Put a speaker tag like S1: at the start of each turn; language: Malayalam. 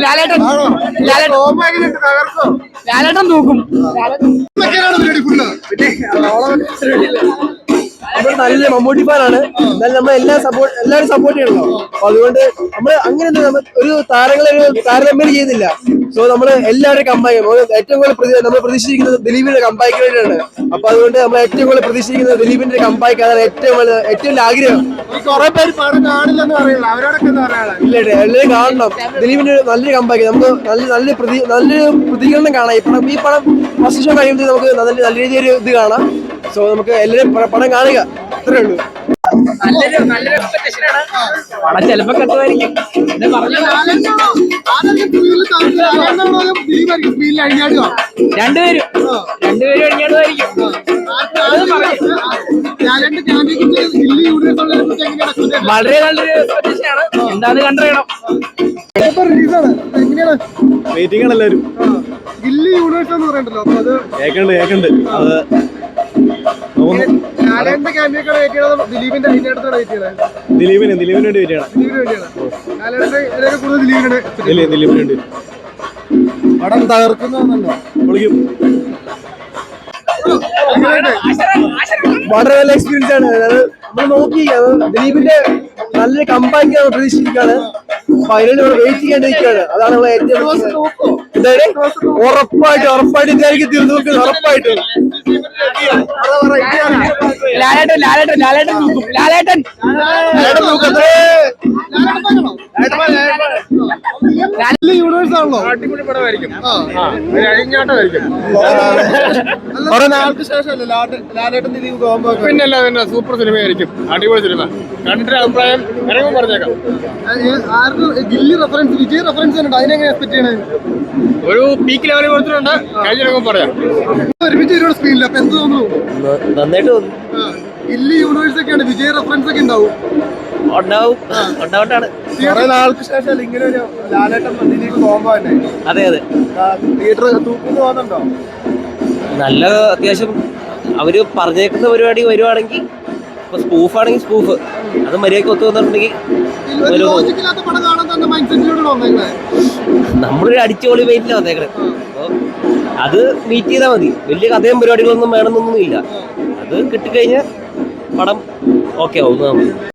S1: ലാലേട്ടൻ നോക്കും. ലാലേട്ടൻ നോക്കും.
S2: നമ്മൾ നല്ല മമ്മൂട്ടി ഫാനാണ്. എന്നാലും നമ്മൾ എല്ലാവരും സപ്പോർട്ട് ചെയ്യണല്ലോ. അപ്പൊ അതുകൊണ്ട് നമ്മൾ അങ്ങനെ ഒരു താരങ്ങളെ താരതമ്യം ചെയ്യുന്നില്ല. സോ നമ്മൾ എല്ലാവരും കമ്പാക്ക് ഏറ്റവും കൂടുതൽ നമ്മൾ പ്രതീക്ഷിക്കുന്നത് ദിലീപിന്റെ കമ്പാക്ക് വേണ്ടിയാണ്. അപ്പൊ അതുകൊണ്ട് നമ്മൾ ഏറ്റവും കൂടുതൽ പ്രതീക്ഷിക്കുന്നത് ദിലീപിന്റെ കമ്പാക്ക്. അതാണ് ഏറ്റവും വലിയ ആഗ്രഹം.
S3: കുറെ പേര് പടം കാണില്ലെന്ന് പറയില്ല, അവരോടൊക്കെ എന്താ പറയാ?
S2: ഇല്ല, എല്ലാവരും കാണണം. ദിലീപിന്റെ നല്ലൊരു കമ്പാക്ക്. നമുക്ക് നല്ലൊരു പ്രതികരണം കാണാം. ഈ പടം ഫസ്റ്റ് ഷോ കഴിയുമ്പോൾ നമുക്ക് നല്ല രീതിയിൽ ഇത് കാണാം. സോ നമുക്ക് എല്ലാവരും പടം കാണുക, അത്രേ ഉള്ളൂ.
S1: നല്ലൊരു എക്സ്പെക്ടേഷനാണ്. പടം ചിലപ്പോ കത്തുമായിരിക്കും. രണ്ടുപേരും അഴിഞ്ഞാടുമായിരിക്കും. വളരെ നല്ലൊരു എക്സ്പെക്ടേഷനാണ്. എന്താന്ന് കണ്ടറിയണം.
S3: വെയിറ്റിംഗ് ആണ് എല്ലാവരും. ഗില്ലി യൂണിവേഴ്സ് എന്ന് പറയണ്ടല്ലോ, അപ്പൊ അത് കേക്കണ്ട്. അത് ദിലീപിന്റെ വേണ്ടി വെയിറ്റ് ചെയ്യണം. ദിലീപിന് വേണ്ടി പടം തകർക്കുന്നുണ്ടോ? വിളിക്കും.
S2: വളരെ നല്ല എക്സ്പീരിയൻസ് ആണ്. നമ്മൾ നോക്കി ദിലീപിന്റെ നല്ലൊരു കമ്പാക്ക് നമ്മൾ പ്രതീക്ഷിച്ചിരിക്കുകയാണ്. അപ്പൊ അതിനുവേണ്ടി നമ്മൾ വെയിറ്റ് ചെയ്യാണ്ടിരിക്കുകയാണ്. അതാണ് നമ്മൾ ഏറ്റവും ഉറപ്പായിട്ട് ഇതായിരിക്കും തീർന്നു നോക്കുന്നത്. ഉറപ്പായിട്ട്
S1: ലാലേട്ടൻ
S3: യൂണിവേഴ്സ് ആണല്ലോ.
S4: അടിപൊളി പടമായിരിക്കും.
S3: കുറെ നാൾക്ക് ശേഷമല്ലേ ലാലേട്ടൻ ദിലീപ് കോമ്പോ?
S4: പിന്നെ സൂപ്പർ സിനിമയായിരിക്കും. അടിപൊളി സിനിമ. കണ്ടിട്ട് അഭിപ്രായം ഇറങ്ങും പറഞ്ഞേക്കാം.
S3: ഗില്ലി റെഫറൻസ്, വിജയ് റെഫറൻസ് ഉണ്ട്. അതിനെങ്ങനെ എക്സ്പെക്ട് ചെയ്യണേ?
S4: ഒരു പീക്ക് ലെവൽ കൊടുത്തിട്ടുണ്ട്. കഴിഞ്ഞിറങ്ങും പറയാം.
S3: ഒരുമിച്ച് ഒരുപാട് സ്ക്രീനില്ല. അപ്പൊ എന്ത് തോന്നുന്നു?
S2: നന്നായിട്ട് തോന്നുന്നു.
S3: ഗില്ലി യൂണിവേഴ്സ് ഒക്കെയാണ്, വിജയ് റെഫറൻസ് ഒക്കെ ഉണ്ടാവും. കുറെ നാൾക്ക് ശേഷം ഇങ്ങനെ ഒരു ലാലേട്ടൻ ദിലീപ് കോമ്പോ തന്നെ.
S2: അതെ
S3: തിയേറ്റർ തൂക്കുന്നു തോന്നുന്നുണ്ടോ?
S2: നല്ല അത്യാവശ്യം അവര് പറഞ്ഞേക്കുന്ന പരിപാടി വരുവാണെങ്കിൽ, ഇപ്പൊ സ്പൂഫ് ആണെങ്കിൽ സ്പൂഫ് അത് മര്യാദയ്ക്ക് ഒത്തു വന്നിട്ടുണ്ടെങ്കിൽ നമ്മളൊരു അടിച്ചുപൊളി വെയിറ്റിലാണ് വന്നേക്കണേ. അപ്പൊ അത് മീറ്റ് ചെയ്താൽ മതി. വലിയ കഥയും പരിപാടികളൊന്നും വേണമെന്നൊന്നും ഇല്ല. അത് കിട്ടിക്കഴിഞ്ഞാൽ പടം ഓക്കെ ആവും.